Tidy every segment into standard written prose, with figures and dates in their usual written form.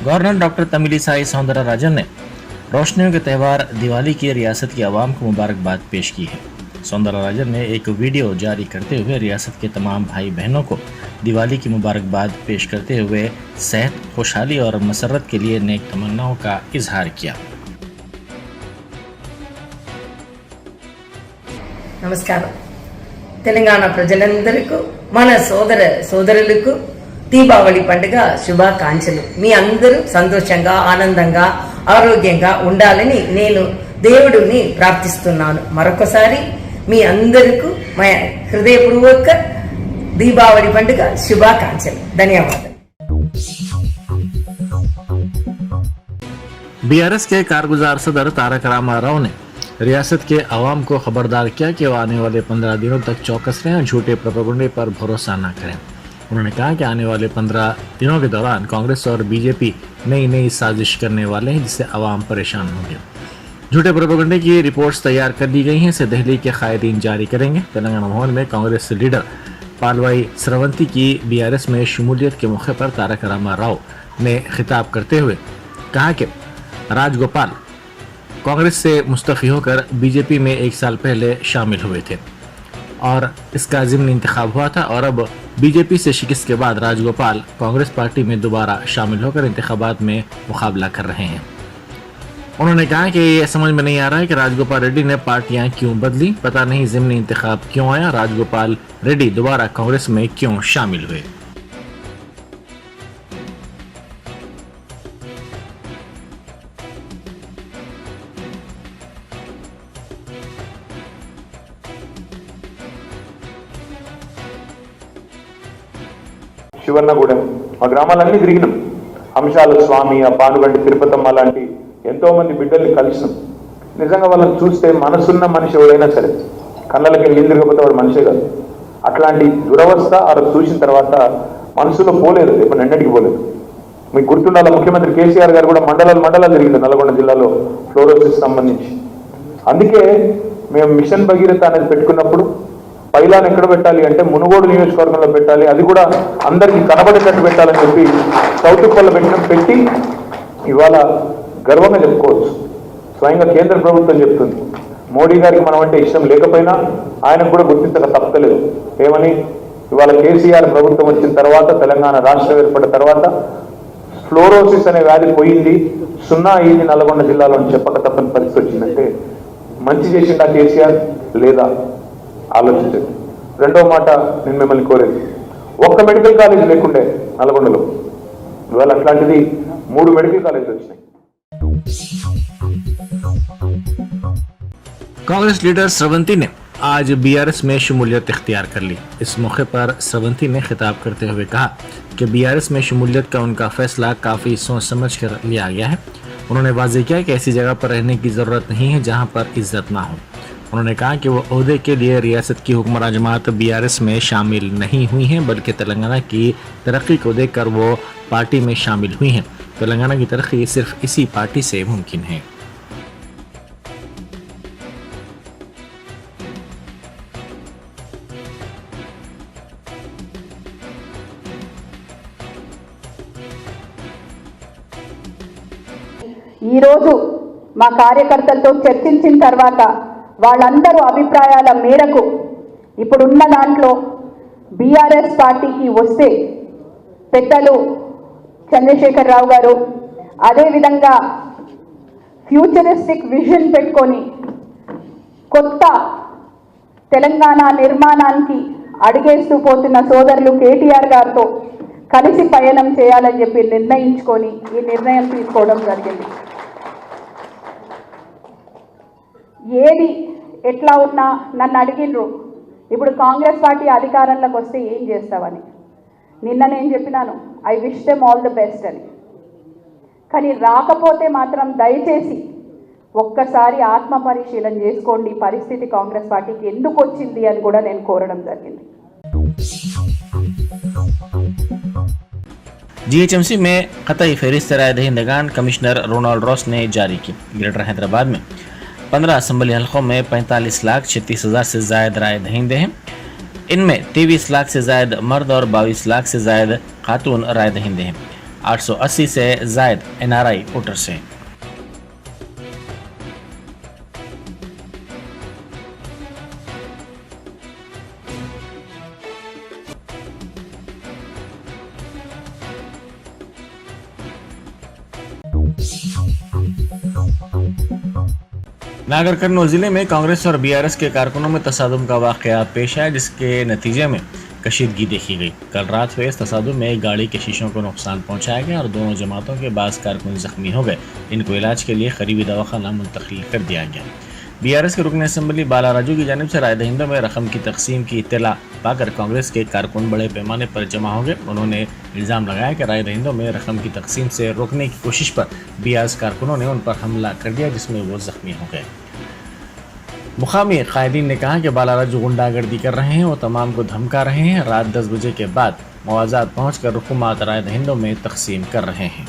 Governor doctor Tamilisai Soundararajan ने रोशनियों के त्यौहार दिवाली की रियासत की आवाम को मुबारकबाद पेश की है। सौंदरराजन ने एक वीडियो जारी करते हुए रियासत के तमाम भाई बहनों को दिवाली की मुबारकबाद पेश करते हुए सेहत, खुशहाली और मसरत के लिए नेक तमन्नाओं का इजहार किया। నమస్కారం తెలంగాణ ప్రజలందరికీ మన సోదర సోదరులకు దీపావళి పండుగ శుభాకాంక్షలు। మీ అందరూ సంతోషంగా ఆనందంగా ఆరోగ్యంగా ఉండాలని నేను దేవుడిని ప్రార్థిస్తున్నాను। మరొకసారి మీ అందరికీ మా హృదయపూర్వక దీపావళి పండుగ శుభాకాంక్షలు। ధన్యవాదాలు। बीआरएस के कारगुजार सदर तारक रामाराव ने रियासत के अवाम को खबरदार किया कि वो आने वाले 15 दिनों तक चौकस रहें और झूठे प्रोपेगेंडे पर भरोसा न करें। उन्होंने कहा कि आने वाले 15 दिनों के दौरान कांग्रेस और बीजेपी नई नई साजिश करने वाले हैं जिससे अवाम परेशान होंगे। झूठे प्रोपेगेंडे की रिपोर्ट्स तैयार कर दी गई हैं, इसे दिल्ली के कायदीन जारी करेंगे। तेलंगाना भवन में कांग्रेस लीडर पालवाई स्रवंती की बीआरएस में शमूलियत के मौके पर तारक रामाराव ने खिताब करते हुए कहा कि राजगोपाल कांग्रेस से मुस्तफ़ी होकर बीजेपी में 1 साल पहले शामिल हुए थे और इसका ज़िमनी इंतखाब हुआ था और अब बीजेपी से शिकस्त के बाद राजगोपाल कांग्रेस पार्टी में दोबारा शामिल होकर इंतखाबात में मुकाबला कर रहे हैं। उन्होंने कहा कि ये समझ में नहीं आ रहा है कि राजगोपाल रेड्डी ने पार्टियां क्यों बदली, पता नहीं ज़िमनी इंतखाब क्यों आया, राजगोपाल रेड्डी दोबारा कांग्रेस में क्यों शामिल हुए। శివన్నగూడెం మా గ్రామాలన్నీ తిరిగినాం। అంశాల స్వామి, ఆ పానుగంటి తిరుపతమ్మ లాంటి ఎంతో మంది బిడ్డల్ని కలిసినాం। నిజంగా వాళ్ళని చూస్తే మనసున్న మనిషి ఎవడైనా సరే కళ్ళకి ఏం తిరగకపోతే వాడు మనిషే కాదు। అట్లాంటి దురవస్థ అలా చూసిన తర్వాత మనసులో పోలేదు, ఇప్పుడు ఎన్నటికి పోలేదు। మీకు గుర్తుండాల ముఖ్యమంత్రి కేసీఆర్ గారు కూడా మండలాలు తిరిగింది నల్గొండ జిల్లాలో ఫ్లోరోసిస్ సంబంధించి। అందుకే మేము మిషన్ భగీరథ అనేది పెట్టుకున్నప్పుడు పైలాన్ ఎక్కడ పెట్టాలి అంటే మునుగోడు నియోజకవర్గంలో పెట్టాలి, అది కూడా అందరికీ కనబడేటట్టు పెట్టాలని చెప్పి చౌటుప్పల్లో పెట్టి ఇవాళ గర్వంగా చెప్పుకోవచ్చు। స్వయంగా కేంద్ర ప్రభుత్వం చెప్తుంది, మోడీ గారికి మనం అంటే ఇష్టం లేకపోయినా ఆయనకు కూడా గుర్తించక తప్పలేదు। ఏమని ఇవాళ కేసీఆర్ ప్రభుత్వం వచ్చిన తర్వాత, తెలంగాణ రాష్ట్రం ఏర్పడిన తర్వాత ఫ్లోరోసిస్ అనే వ్యాధి పోయింది, 0 అయింది నల్గొండ జిల్లాలో అని చెప్పక తప్పని పరిస్థితి వచ్చిందంటే మంచి చేసిండా కేసీఆర్ లేదా ఆలోచించండి। రెండో మాట నేను మిమ్మల్ని కోరేది, ఒక్క మెడికల్ కాలేజ్ లేకుండే నల్గొండలో, ఇవాళ అట్లాంటిది 3 మెడికల్ కాలేజీలు వచ్చినాయి। कांग्रेस लीडर स्रवंती ने आज बीआरएस में शमूलियत इख्तियार कर ली। इस मौके पर स्रवंती ने खिताब करते हुए कहा कि बीआरएस में शमूलियत का उनका फैसला काफ़ी सोच समझ कर लिया गया है। उन्होंने वाज़ेह किया कि ऐसी जगह पर रहने की ज़रूरत नहीं है जहां पर इज्जत ना हो। उन्होंने कहा कि वो ओहदे के लिए रियासत की हुक्मरान जमात बीआरएस में शामिल नहीं हुई हैं, बल्कि तेलंगाना की तरक्की को देखकर वो पार्टी में शामिल हुई हैं। तेलंगाना की तरक्की सिर्फ इसी पार्टी से मुमकिन है। ఈరోజు మా కార్యకర్తలతో చర్చించిన తర్వాత వాళ్ళందరూ అభిప్రాయాల మేరకు ఇప్పుడున్న దాంట్లో బీఆర్ఎస్ పార్టీకి వస్తే పెద్దలు చంద్రశేఖర్ రావు గారు అదేవిధంగా ఫ్యూచరిస్టిక్ విజన్ పెట్టుకొని కొత్త తెలంగాణ నిర్మాణానికి అడుగేస్తూ పోతున్న సోదరులు కేటీఆర్ గారితో కలిసి పయనం చేయాలని చెప్పి నిర్ణయించుకొని ఈ నిర్ణయం తీసుకోవడం జరిగింది। ఏది ఎట్లా ఉన్నా నన్ను అడిగినరు, ఇప్పుడు కాంగ్రెస్ పార్టీ అధికారంలోకి వస్తే ఏం చేస్తావని। నిన్న నేను చెప్పినాను, I wish them all the best అని। కానీ రాకపోతే మాత్రం దయచేసి ఒక్కసారి ఆత్మ పరిశీలన చేసుకోండి, పరిస్థితి కాంగ్రెస్ పార్టీకి ఎందుకు వచ్చింది అని కూడా నేను కోరడం జరిగింది। जीएचएमसी में कतई फहरिस्त राय दहिंदगान कमिश्नर रोनाल्ड रॉस ने जारी की। ग्रेटर हैदराबाद में 15 असम्बली हलकों में 45,36,000 से जायद राय दहिंदे हैं। इनमें 23 लाख से जायद मर्द और 22 लाख से जायद खातून राय दहिंदे हैं। 880 से जायद NRI वोटर्स हैं। नागर कर्नूल जिले में कांग्रेस और BRS के कारकुनों में तसादुम का वाकया पेश आया, जिसके नतीजे में कशीदगी देखी गई। कल रात हुए इस तसादुम में एक गाड़ी के शीशों को नुकसान पहुंचाया गया और दोनों जमातों के बास कारकुन जख्मी हो गए। इनको इलाज के लिए करीबी दवाखाना मुंतकिल कर दिया गया। BRS के रुकन असम्बली बाला राजू की जानिब से राय दहिंदों में रकम की तकसीम की इत्तला पाकर कांग्रेस के कारकुन बड़े पैमाने पर जमा हो गए। उन्होंने इल्ज़ाम लगाया कि राय दहिंदों में रकम की तकसीम से रोकने की कोशिश पर BRS कारकुनों ने उन पर हमला कर दिया, जिसमें वो जख्मी हो गए। मुकामी कायदीन ने कहा कि बाला राजू गुंडागर्दी कर रहे हैं, वो तमाम को धमका रहे हैं। रात 10 बजे के बाद मुआवजात पहुँच कर हुकूमत राय दहिंदों में तकसीम कर रहे हैं।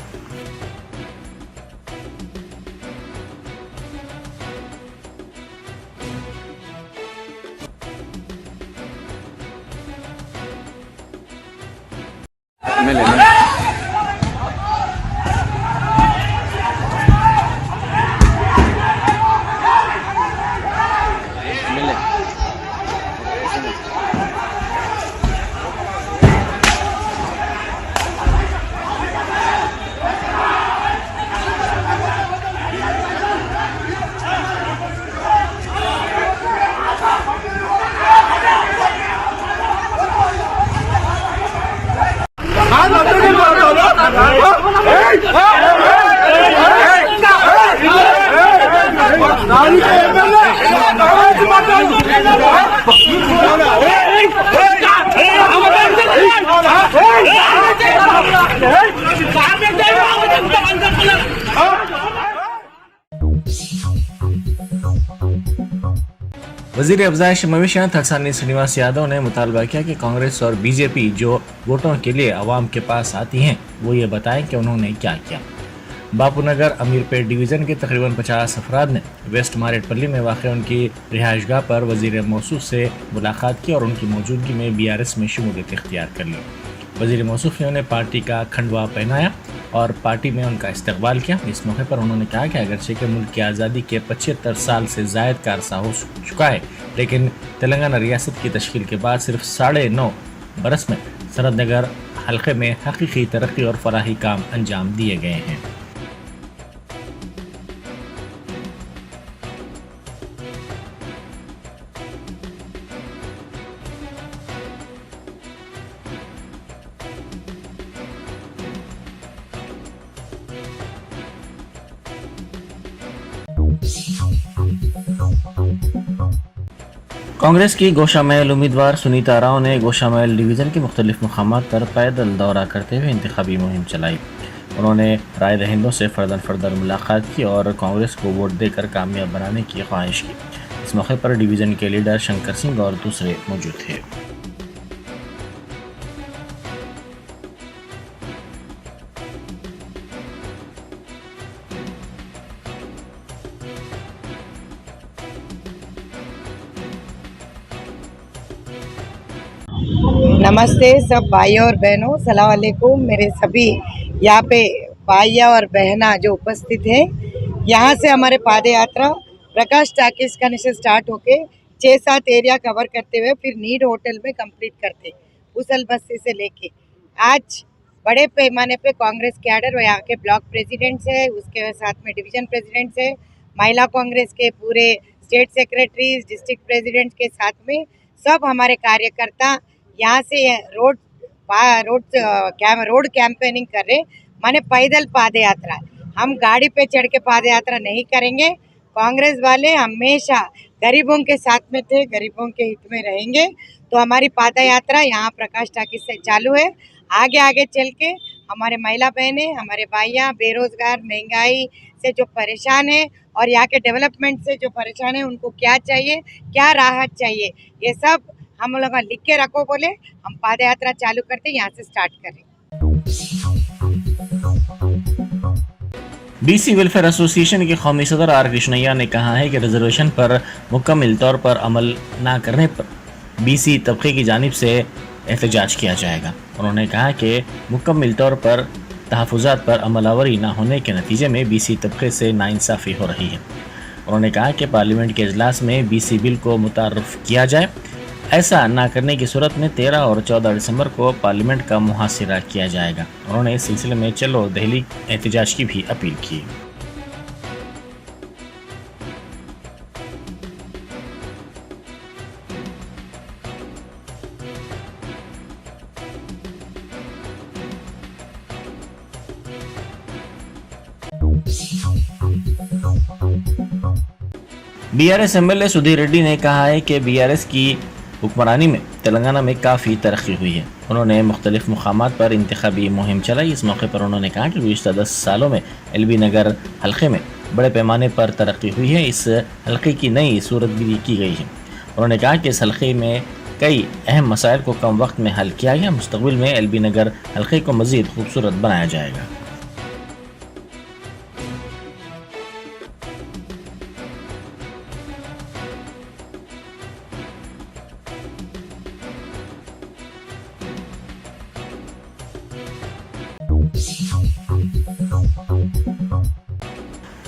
वजीर अफजाइश मवेशियात हसानी श्रीनिवास यादव ने मुतालबा किया कि कांग्रेस और BJP जो वोटों के लिए अवाम के पास आती हैं, वो ये बताएं कि उन्होंने क्या किया। बापूनगर अमीरपेट डिवीज़न के तकरीबन 50 अफराद ने वेस्ट मारेटपल्ली में वाक़ उनकी रिहाइशगाह पर वज़ीर मौसूफ से मुलाकात की और उनकी मौजूदगी में BRS में शमूलियत इख्तियार कर ली। वज़ीर मौसूफ ने उन्हें पार्टी का खंडवा पहनाया और पार्टी में उनका इस्तकबाल किया। इस मौके पर उन्होंने कहा कि अगरचे के मुल्क की आज़ादी के 75 साल से ज़ायद का अरसा हो चुका है, लेकिन तेलंगाना रियासत की तश्कील के बाद सिर्फ 9.5 बरस में सरहदनगर हल्के में हकीकी तरक्की और फलाही काम अंजाम दिए गए हैं। कांग्रेस की गोशामहल उम्मीदवार सुनीता राव ने गोशामहल डिवीज़न के मुख्तलिफ मकामात पर पैदल दौरा करते हुए इंतखाबी मुहिम चलाई। उन्होंने राय दहिंदों से फर्दन मुलाकात की और कांग्रेस को वोट देकर कामयाब बनाने की ख्वाहिश की। इस मौके पर डिवीज़न के लीडर शंकर सिंह और दूसरे मौजूद थे। नमस्ते सब भाइयों और बहनों, सलाम वालेकुम। मेरे सभी यहाँ पे भाइया और बहना जो उपस्थित हैं, यहाँ से हमारे पाद यात्रा प्रकाश टाकीज का से स्टार्ट होके 6-7 एरिया कवर करते हुए फिर नीड होटल में कंप्लीट करते उसल बस्ती से लेके आज बड़े पैमाने पे कांग्रेस कैडर और यहाँ के ब्लॉक प्रेसिडेंट्स है, उसके साथ में डिवीजन प्रेसिडेंट्स है, महिला कांग्रेस के पूरे स्टेट सेक्रेटरीज, डिस्ट्रिक्ट प्रेसिडेंट्स के साथ में सब हमारे कार्यकर्ता यहाँ से रोड कैंपेनिंग कर रहे। माने पैदल पाद यात्रा, हम गाड़ी पे चढ़ के पाद यात्रा नहीं करेंगे। कांग्रेस वाले हमेशा गरीबों के साथ में थे, गरीबों के हित में रहेंगे। तो हमारी पाद यात्रा यहाँ प्रकाश टाकीज से चालू है। आगे आगे चल के हमारे महिला बहनें, हमारे भाइयाँ बेरोजगार, महंगाई से जो परेशान है और यहाँ के डेवलपमेंट से जो परेशान है, उनको क्या चाहिए, क्या राहत चाहिए, ये सब हम लोग लिख के रखो बोले हम पाद यात्रा चालू करते यहाँ से स्टार्ट करें। BC वेलफेयर एसोसिएशन के कौमी सदर R कृष्णैया ने कहा है कि रिजर्वेशन पर मुकम्मल तौर पर अमल न करने पर BC तबके की जानिब से एहतजाज किया जाएगा। उन्होंने कहा कि मुकम्मल तौर पर तहफ़्फ़ुज़ात पर अमलावरी न होने के नतीजे में बीसी तबके से नाइंसाफ़ी हो रही है। उन्होंने कहा कि पार्लियामेंट के इजलास में बीसी बिल को मुतारफ़ किया जाए। ऐसा न करने की सूरत में 13 और 14 दिसंबर को पार्लियामेंट का मुहासिरा किया जाएगा। उन्होंने इस सिलसिले में चलो दिल्ली एहतजाज की भी अपील की। बीआरएस एमएलए सुधीर रेड्डी ने कहा है कि बीआरएस की हुक्मरानी में तेलंगाना में काफ़ी तरक्की हुई है। उन्होंने मुख्तलिफ मुकामात पर इंतखाबी मुहिम चलाई। इस मौके पर उन्होंने कहा कि गुज़िश्ता 10 सालों में एलबी नगर हल्के में बड़े पैमाने पर तरक्की हुई है। इस हल्के की नई सूरतगिरी की गई है। उन्होंने कहा कि इस हल्के में कई अहम मसाइल को कम वक्त में हल किया गया। मुस्तकबिल में एलबी नगर हल्के को मज़ीद खूबसूरत बनाया जाएगा।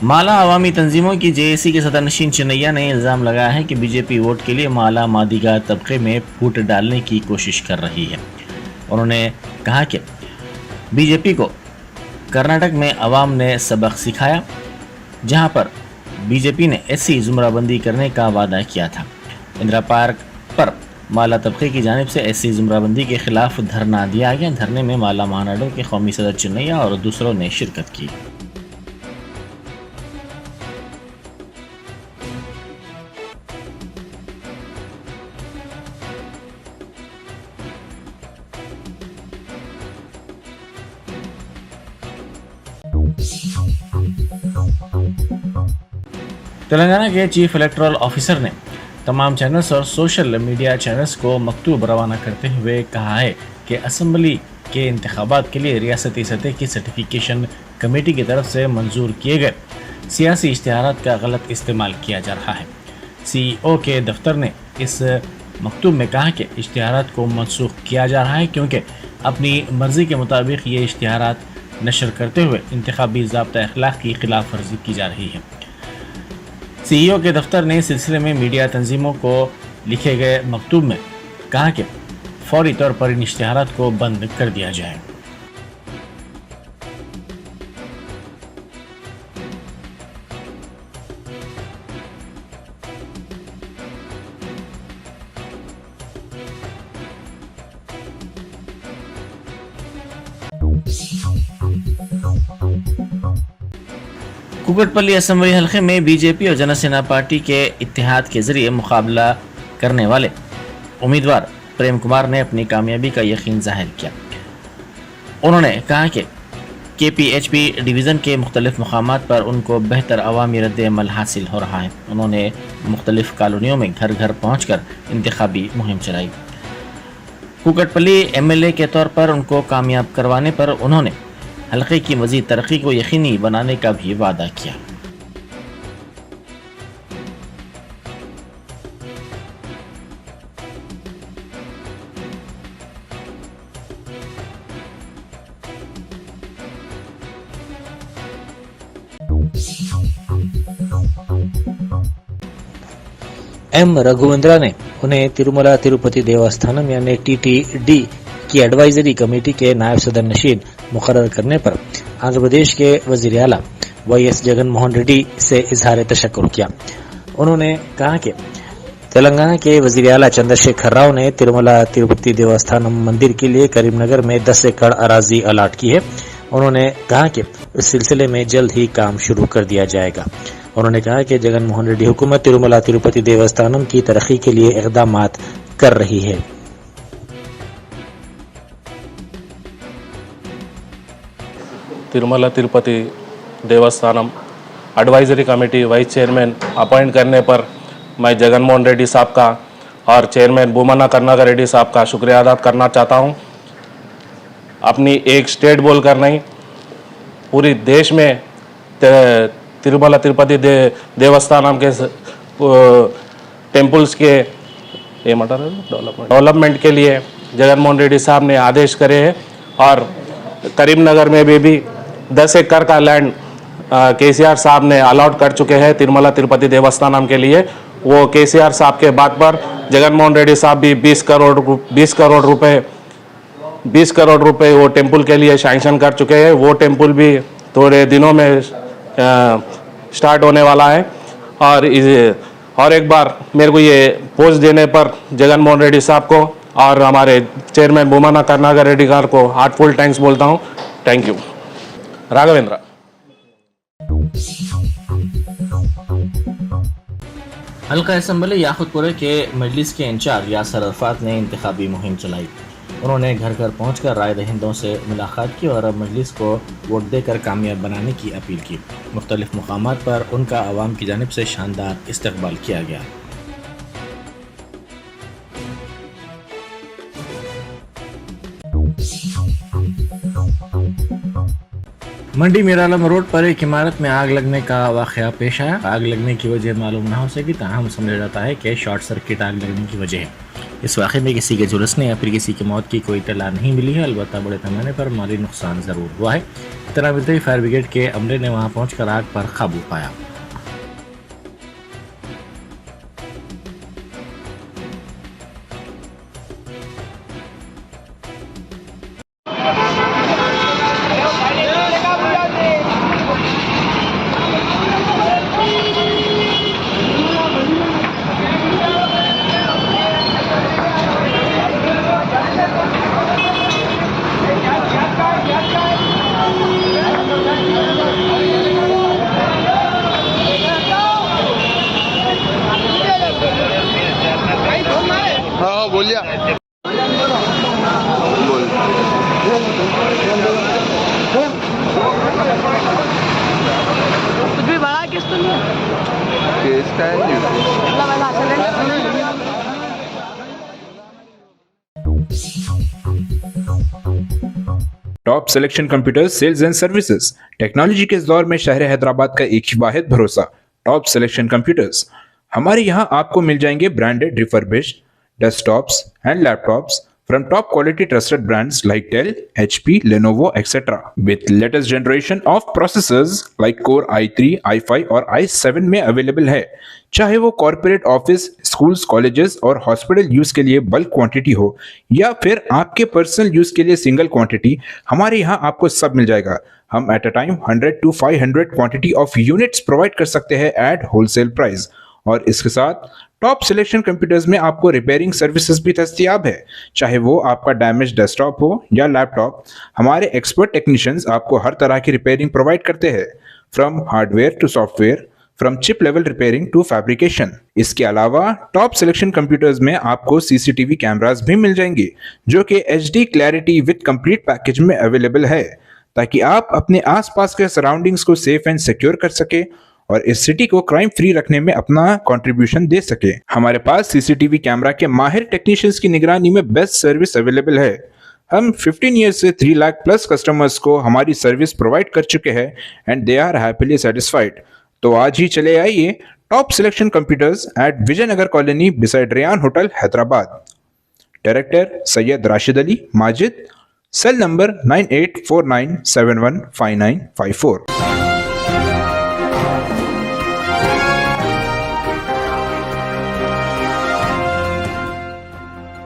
माला अवामी तंजीमों की जेएसी के सदरनशीन चिन्नैया ने इल्ज़ाम लगाया है कि बीजेपी वोट के लिए माला मादिगा तबके में फूट डालने की कोशिश कर रही है। उन्होंने कहा कि बीजेपी को कर्नाटक में अवाम ने सबक सिखाया, जहां पर बीजेपी ने ऐसी जुमराबंदी करने का वादा किया था। इंदिरा पार्क पर माला तबके की जानिब से ऐसी जुमराबंदी के खिलाफ धरना दिया गया। धरने में माला महानाडो के कौमी सदर चिन्नैया और दूसरों ने शिरकत की। तेलंगाना के चीफ इलेक्टोरल ऑफिसर ने तमाम चैनल्स और सोशल मीडिया चैनल्स को मकतूब रवाना करते हुए कहा है कि असम्बली के इंतखाबात के लिए रियासती सतह की सर्टिफिकेशन कमेटी की तरफ से मंजूर किए गए सियासी इश्तिहारात का गलत इस्तेमाल किया जा रहा है। CEO के दफ्तर ने इस मकतूब में कहा कि इश्तिहारात को मनसूख किया जा रहा है क्योंकि अपनी मर्जी के मुताबिक ये इश्तिहारात नशर करते हुए इंतखाबी ज़ाब्ता अखलाक की खिलाफ वर्जी की जा रही है। CEO के दफ्तर ने इस सिलसिले में मीडिया तंजीमों को लिखे गए मकतूब में कहा कि फौरी तौर पर इन इश्तिहारात को बंद कर दिया जाए। कुकटपल्ली असेंबली हल्के में बीजेपी और जनसेना पार्टी के इत्तेहाद के जरिए मुकाबला करने वाले उम्मीदवार प्रेम कुमार ने अपनी कामयाबी का यकीन जाहिर किया। उन्होंने कहा कि KPHP डिवीज़न के मुख्तलिफ मकामात पर उनको बेहतर अवामी रद्द-ए-अमल हासिल हो रहा है। उन्होंने मुख्तलिफ कॉलोनियों में घर घर पहुँच कर इंतखाबी मुहिम चलाई। कुकटपल्ली MLA के तौर पर उनको कामयाब करवाने पर उन्होंने हल्के की मज़ीद तरक्की को यकीनी बनाने का भी वादा किया। M. रघुवंद्रा ने उन्हें तिरुमला तिरुपति देवस्थानम यानी TTD की एडवाइजरी कमेटी के नायब सदर नशीन मुकर्रर करने पर आंध्र प्रदेश के वजीर आला YS जगन मोहन रेड्डी से इजहार तशक्कुर किया। उन्होंने कहा कि तेलंगाना के वजीर आला चंद्रशेखर राव ने तिरुमला तिरुपति देवस्थानम मंदिर के लिए करीमनगर में 10 एकड़ अराजी अलाट की है। उन्होंने कहा कि इस सिलसिले में जल्द ही काम शुरू कर दिया जाएगा। उन्होंने कहा कि जगन मोहन रेड्डी हुकूमत तिरुमला तिरुपति देवस्थानम की तरक्की के लिए इक़दामात कर रही है। Tirumala Tirupati Devasthanam advisory committee vice chairman appoint करने पर मैं जगन मोहन रेड्डी साहब का और चेयरमैन भूमना करुणाकर रेड्डी साहब का शुक्रिया अदा करना चाहता हूं। अपनी एक स्टेट बोलकर नहीं, पूरी देश में तिरुमला तिरुपति देवस्थानम के टेम्पल्स के डेवलपमेंट के लिए जगन मोहन रेड्डी साहब ने आदेश करे हैं और करीमनगर में भी 10 एकड़ का लैंड केसीआर साहब ने अलॉट कर चुके हैं तिरुमला तिरुपति देवस्थानम के लिए। वो केसीआर साहब के बाद पर जगनमोहन रेड्डी साहब भी 20 करोड़ रुपए वो टेम्पल के लिए सैंक्शन कर चुके हैं। वो टेम्पल भी थोड़े दिनों में स्टार्ट होने वाला है। और एक बार मेरे को ये पोस्ट देने पर जगनमोहन रेड्डी साहब को और हमारे चेयरमैन भूमना करुणाकर रेड्डी गार को हार्टफुल थैंक्स बोलता हूँ। Thank you. राघवेंद्र। हल्का असम्बली याकुतपुरा के मजलिस के इंचार्ज यासर अरफात ने इंतखाबी मुहिम चलाई। उन्होंने घर घर पहुंचकर राय दहिंदों से मुलाकात की और मजलिस को वोट देकर कामयाब बनाने की अपील की। मुख्तलिफ मुकामात पर उनका आवाम की जानिब से शानदार इस्तकबाल किया गया। मंडी मीरालम रोड पर एक इमारत में आग लगने का वाकया पेश आया। आग लगने की वजह मालूम न हो सकी, ताहम समझा जाता है कि शॉर्ट सर्किट आग लगने की वजह है। इस वाक़े में किसी के झुलसने या फिर किसी की मौत की कोई इत्तला नहीं मिली है। अलबत्ता बड़े पैमाने पर माली नुकसान ज़रूर हुआ है। इतना मिलते ही फायर ब्रिगेड के अमले ने वहां पहुंचकर आग पर काबू पाया। हाँ बोलिए बोल कुछ भी बड़ा किस तो नहीं केस का है top selection computers sales and services. Technology के इस दौर में शहर हैदराबाद का एक ही वाहिद भरोसा टॉप सिलेक्शन कंप्यूटर्स। हमारे यहाँ आपको मिल जाएंगे branded refurbished desktops and laptops from top quality trusted brands like Dell, HP, Lenovo, etc. with latest generation of processors like Core i3, i5 और i7 में अवेलेबल है। चाहे वो कॉर्पोरेट ऑफिस, स्कूल्स, कॉलेजेस और हॉस्पिटल यूज के लिए bulk quantity हो या फिर आपके पर्सनल यूज के लिए सिंगल क्वांटिटी, हमारे यहाँ आपको सब मिल जाएगा। हम at a time 100 to 500 quantity of units provide कर सकते हैं एट होलसेल प्राइस। और इसके साथ टॉप सिलेक्शन कंप्यूटर्स में आपको रिपेयरिंग सर्विसेज भी दस्तयाब है। चाहे वो आपका डैमेज डेस्कटॉप हो या लैपटॉप, हमारे एक्सपर्ट टेक्नीशियंस आपको हर तरह की रिपेयरिंग प्रोवाइड करते हैं, from hardware to software, from chip level repairing to fabrication. इसके अलावा टॉप सिलेक्शन कंप्यूटर्स में आपको सीसीटीवी कैमरास भी मिल जाएंगे जो कि HD clarity with complete package में अवेलेबल है, ताकि आप अपने आसपास के सराउंडिंग्स को सेफ एंड सिक्योर कर सके और इस सिटी को क्राइम फ्री रखने में अपना कंट्रीब्यूशन दे सके। हमारे पास सीसीटीवी कैमरा के माहिर टेक्नीशियंस की निगरानी में बेस्ट सर्विस अवेलेबल है। हम 15 ईयर्स से 3 लाख प्लस कस्टमर्स को हमारी सर्विस प्रोवाइड कर चुके हैं and they are happily satisfied. तो आज ही चले आइए top selection computers at Vijayanagar colony beside Ryan hotel Hyderabad. Director Syed Rashid Ali Majid, cell number 9849715954।